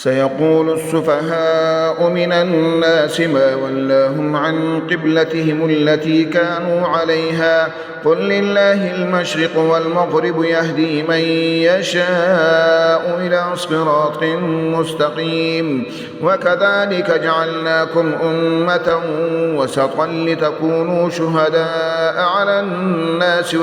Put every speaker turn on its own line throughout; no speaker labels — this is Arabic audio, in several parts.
سيقول السفهاء من الناس ما ولاهم عن قبلتهم التي كانوا عليها قل لله المشرق والمغرب يهدي من يشاء إلى صراط مستقيم وكذلك جعلناكم أمة وسطا لتكونوا شهداء على الناس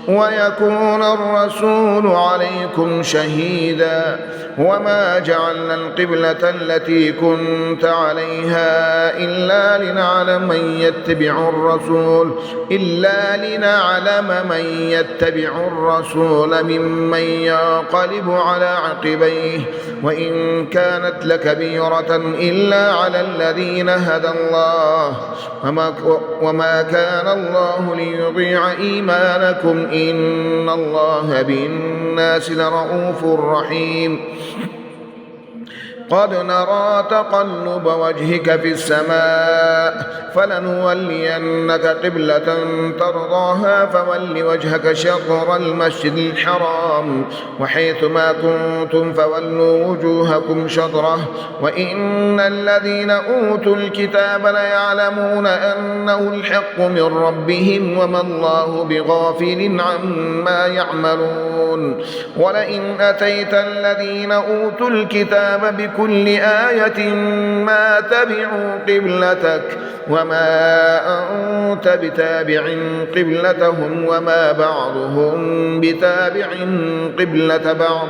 ويكون الرسول عليكم شهيدا وما جعلنا القبلة التي كنت عليها إلا لنعلم من يتبع الرسول ممن ينقلب على عقبيه وإن كانت لكبيرة إلا على الذين هدى الله وما كان الله ليضيع إيمانكم إن الله بالناس لرؤوف رحيم قد نرى تقلب وجهك في السماء فلنولينك قبلة ترضاها فول وجهك شطر المسجد الحرام وحيث ما كنتم فولوا وجوهكم شطره وإن الذين أوتوا الكتاب ليعلمون أنه الحق من ربهم وما الله بغافل عما يعملون ولئن أتيت الذين أوتوا الكتاب بكل آية ما تبعوا قبلتك وما أنت بتابع قبلتهم وما بعضهم بتابع قبلة بعض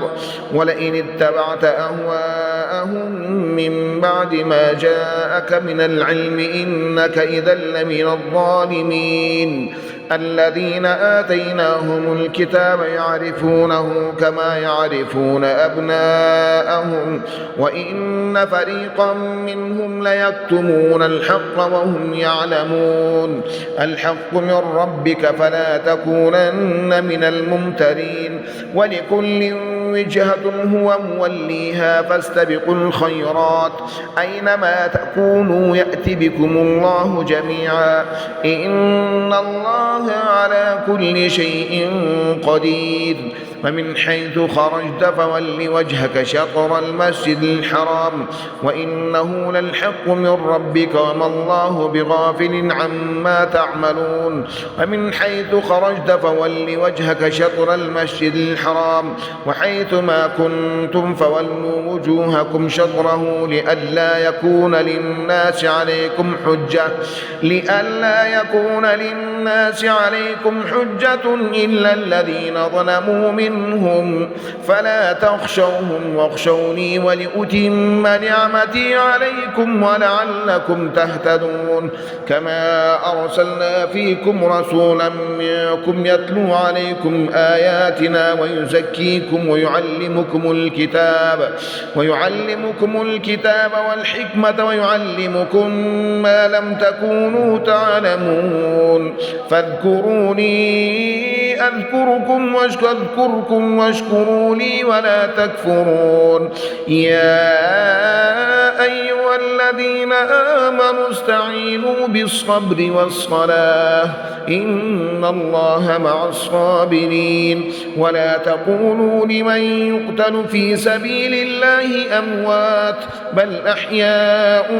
ولئن اتبعت أهواءهم من بعد ما جاءك من العلم إنك إذا لمن الظالمين الذين آتيناهم الكتاب يعرفونه كما يعرفون أبناءهم وإن فريقا منهم ليكتمون الحق وهم يعلمون الحق من ربك فلا تكونن من الممترين ولكل وجهة هو موليها فاستبقوا الخيرات أينما تكونوا يأتي بكم الله جميعا إن الله على كل شيء قدير فمن حيث خرجت فول وجهك شطر المسجد الحرام وإنه للحق من ربك وما الله بغافل عما تعملون ومن حيث خرجت فول وجهك شطر المسجد الحرام وحيث ما كنتم فولوا وجوهكم شطره لئلا يكون للناس عليكم حجة إلا الذين ظلموا منهم فلا تخشوهم واخشوني ولأتم نعمتي عليكم ولعلكم تهتدون كما أرسلنا فيكم رسولا منكم يتلو عليكم آياتنا ويزكيكم ويعلمكم الكتاب والحكمة ويعلمكم ما لم تكونوا تعلمون فاذكروني أذكركم واشكروا لي ولا تكفرون يا أيها الذين آمنوا استعينوا بالصبر والصلاة إن الله مع الصابرين ولا تقولوا لمن يقتل في سبيل الله أموات بل أحياء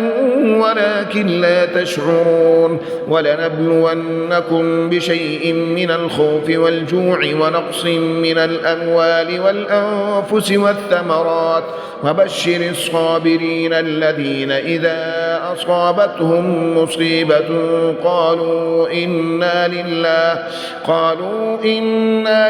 ولكن لا تشعرون ولنبلونكم بشيء من الخوف والجوع ونقص من الأموال والأنفس والثمرات وبشر الصابرين الذين إذا أصابتهم مصيبة قالوا إنا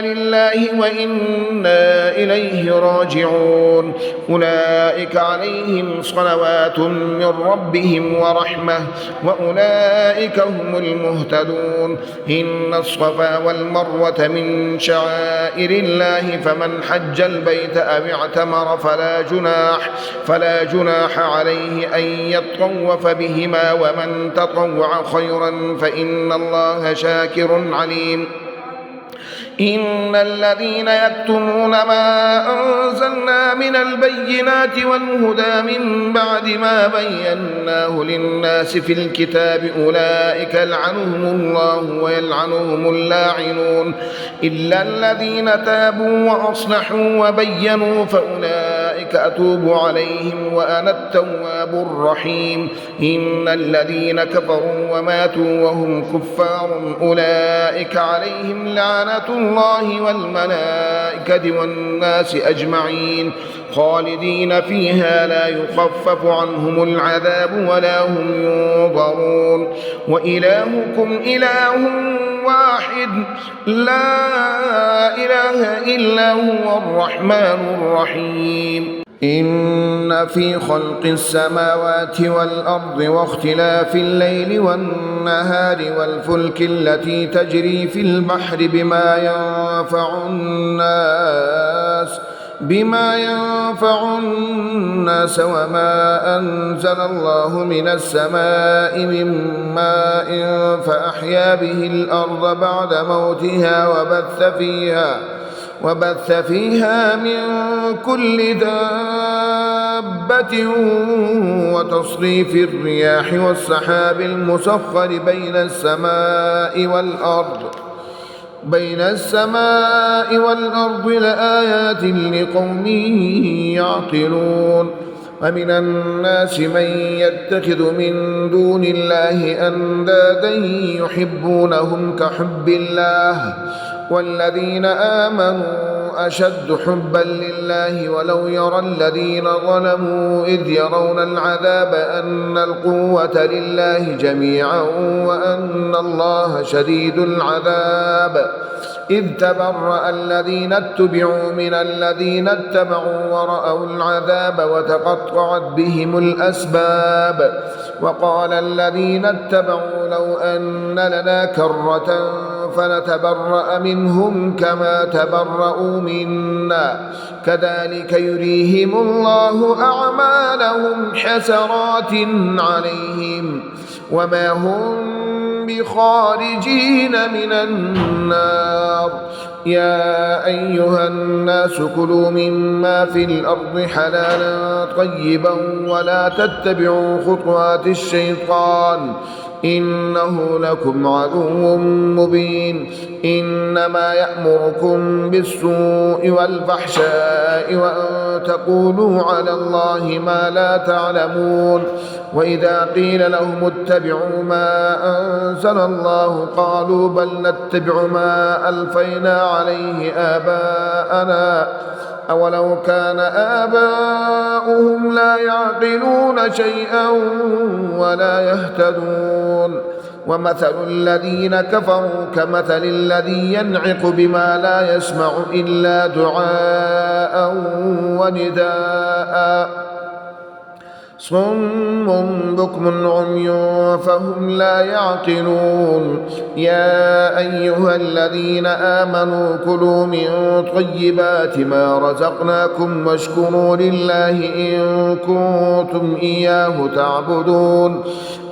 لله وإنا إليه راجعون أولئك عليهم صلوات من ربهم ورحمة وأولئك هم المهتدون إن الصفا والمروة من شعائر الله فمن حج البيت أو اعتمر فلا جناح عليه أن يطوف بهما ومن تطوع خيرا فإن الله شاكر عليم إن الذين يكتمون ما أنزلنا من البينات والهدى من بعد ما بيناه للناس في الكتاب أولئك يلعنهم الله ويلعنهم اللاعنون إلا الذين تابوا وأصلحوا وبينوا فأولئك أولئك أتوب عليهم وأنا التواب الرحيم. إن الذين كفروا وماتوا وهم كفار أولئك عليهم لعنة الله والملائكة والناس أجمعين خالدين فيها لا يخفف عنهم العذاب ولا هم ينظرون. وإلهكم إله واحد لا إله إلا هو الرحمن الرحيم. إن في خلق السماوات والأرض واختلاف الليل والنهار والفلك التي تجري في البحر بما ينفع الناس وما أنزل الله من السماء من ماء فأحيا به الأرض بعد موتها وبث فيها من كل دابة وتصريف الرياح والسحاب المسخر بين السماء والأرض لآيات لقوم يعقلون. ومن الناس من يتخذ من دون الله أندادا يحبونهم كحب الله والذين آمنوا أشد حبا لله ولو يرى الذين ظلموا إذ يرون العذاب أن القوة لله جميعا وأن الله شديد العذاب إذ تبرأ الذين اتبعوا من الذين اتبعوا ورأوا العذاب وتقطعت بهم الأسباب. وقال الذين اتبعوا لو أن لنا كرة فنتبرأ منهم كما تبرأوا منا كذلك يريهم الله أعمالهم حسرات عليهم وما هم بخارجين من النار. يا أيها الناس كلوا مما في الأرض حلالا طيبا ولا تتبعوا خطوات الشيطان إنه لكم عدو مبين. إنما يأمركم بالسوء والفحشاء وأن تقولوا على الله ما لا تعلمون. وإذا قيل لهم اتبعوا ما أنزل الله قالوا بل نتبع ما ألفينا عليه آباءنا أولو كان آباؤهم لا يعقلون شيئا ولا يهتدون. ومثل الذين كفروا كمثل الذي ينعق بما لا يسمع إلا دعاء ونداء صم بكم عمي فهم لا يعقلون. يا أيها الذين آمنوا كلوا من طيبات ما رزقناكم واشكروا لله إن كنتم إياه تعبدون.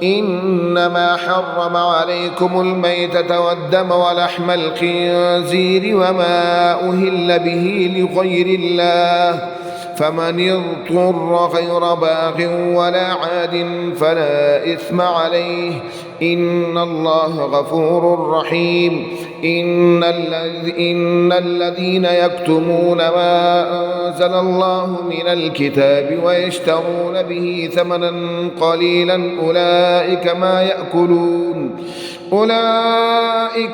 إنما حرم عليكم الميتة والدم ولحم الخنزير وما أهل به لغير الله فمن اضطر غير باغ ولا عاد فلا إثم عليه إن الله غفور رحيم. إن الذين يكتمون ما أنزل الله من الكتاب ويشترون به ثمنا قليلا أولئك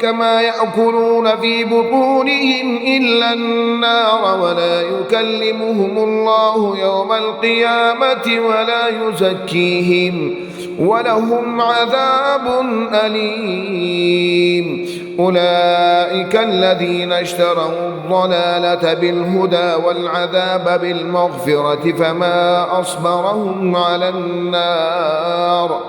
ما يأكلون في بطونهم إلا النار ولا يكلمهم الله يوم القيامة ولا يزكيهم ولهم عذاب أليم. أولئك الذين اشتروا الضلالة بالهدى والعذاب بالمغفرة فما أصبرهم على النار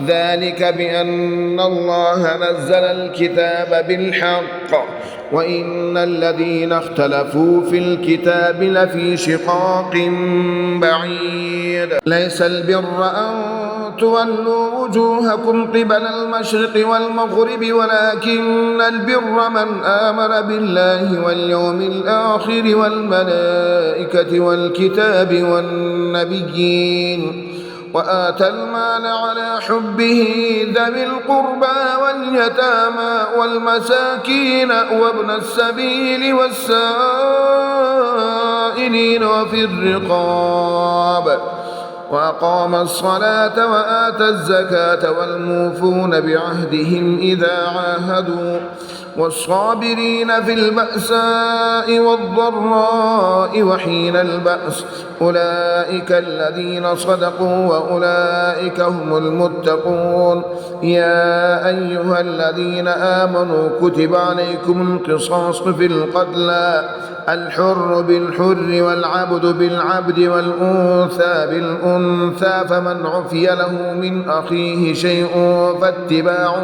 ذلك بأن الله نزل الكتاب بالحق وإن الذين اختلفوا في الكتاب لفي شقاق بعيد. ليس البر أن تولوا وجوهكم قبل المشرق والمغرب ولكن البر من آمن بالله واليوم الآخر والملائكة والكتاب والنبيين وآتى المال على حبه ذوي القربى واليتامى والمساكين وابن السبيل والسائلين السائلين وفي الرقاب وأقام الصلاة وآتى الزكاة والموفون بعهدهم إذا عاهدوا والصابرين في البأساء والضراء وحين البأس أولئك الذين صدقوا وأولئك هم المتقون. يا أيها الذين آمنوا كتب عليكم القصاص في القتلى الحر بالحر والعبد بالعبد والأنثى بالأنثى فمن عفي له من أخيه شيء فاتباع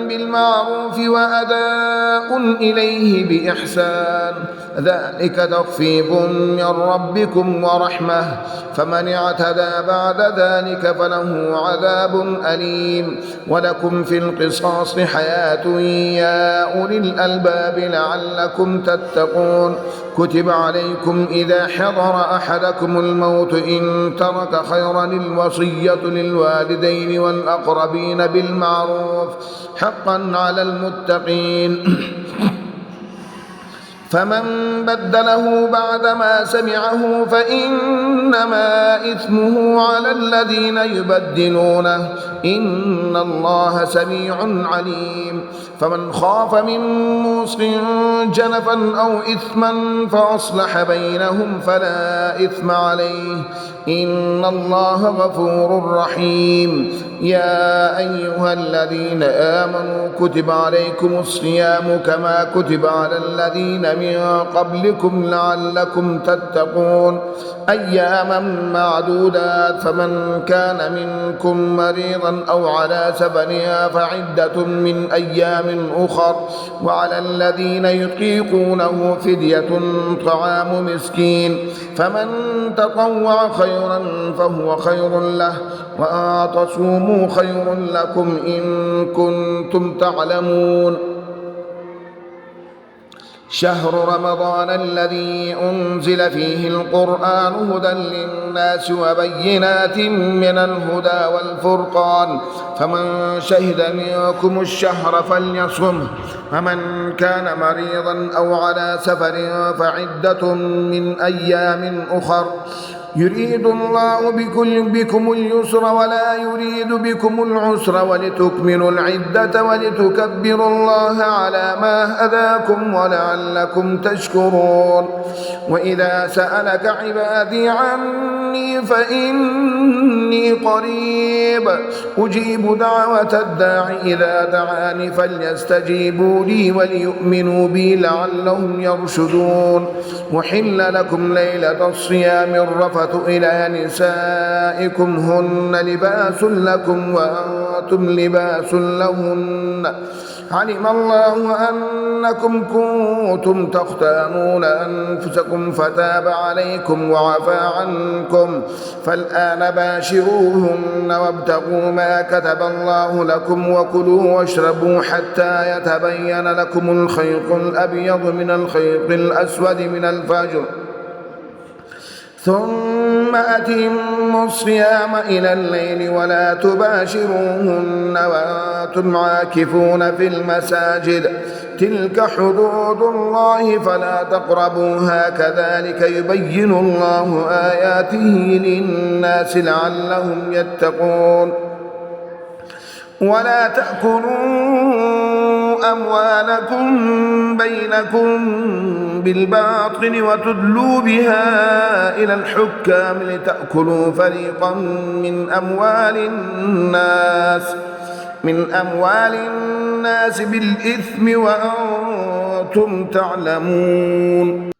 بالمعروف وأداء إليه بإحسان ذلك تخفيف من ربكم ورحمة فمن اعتدى بعد ذلك فله عذاب أليم. ولكم في القصاص حياة يا أولي الألباب لعلكم تتقون. كتب عليكم إذا حضر أحدكم الموت إن ترك خيرا الوصية للوالدين والأقربين بالمعروف حقا على المتقين. فمن بدله بعدما سمعه فإنما إثمه على الذين يبدلونه إن الله سميع عليم. فمن خاف من موص جنفا أو إثما فأصلح بينهم فلا إثم عليه إن الله غفور رحيم. يا أيها الذين آمنوا كتب عليكم الصيام كما كتب على الذين من قبلكم لعلكم تتقون أياما معدودات فمن كان منكم مريضا أو على سفر فعدة من أيام أخر وعلى الذين يطيقونه فدية طعام مسكين فمن تطوع خيرا فهو خير له وأن تصوموا خير لكم إن كنتم تعلمون. شهر رمضان الذي أنزل فيه القرآن هدى للناس وبينات من الهدى والفرقان فمن شهد منكم الشهر فليصمه فمن كان مريضا أو على سفر فعدة من أيام أخر يريد الله بكم اليسر ولا يريد بكم العسر ولتكملوا العدة ولتكبروا الله على ما هداكم ولعلكم تشكرون. وإذا سألك عبادي عني فإني قريب أجيب دعوة الداع إذا دعاني فليستجيبوا لي وليؤمنوا بي لعلهم يرشدون. وحل لكم ليلة الصيام الرفث إلى نسائكم هن لباس لكم وأنتم لباس لهن علم الله أنكم كنتم تختانون أنفسكم فتاب عليكم وعفى عنكم فالآن باشروهن وابتغوا ما كتب الله لكم وكلوا واشربوا حتى يتبين لكم الخيط الأبيض من الخيط الأسود من الفجر ثم أتموا الصيام إلى الليل ولا تباشروهن وأنتم عاكفون في المساجد تلك حدود الله فلا تقربوها كذلك يبين الله آياته للناس لعلهم يتقون. ولا تأكلوا أموالكم بينكم بالباطل وتدلوا بها إلى الحكام لتأكلوا فريقا من أموال الناس بالإثم وأنتم تعلمون.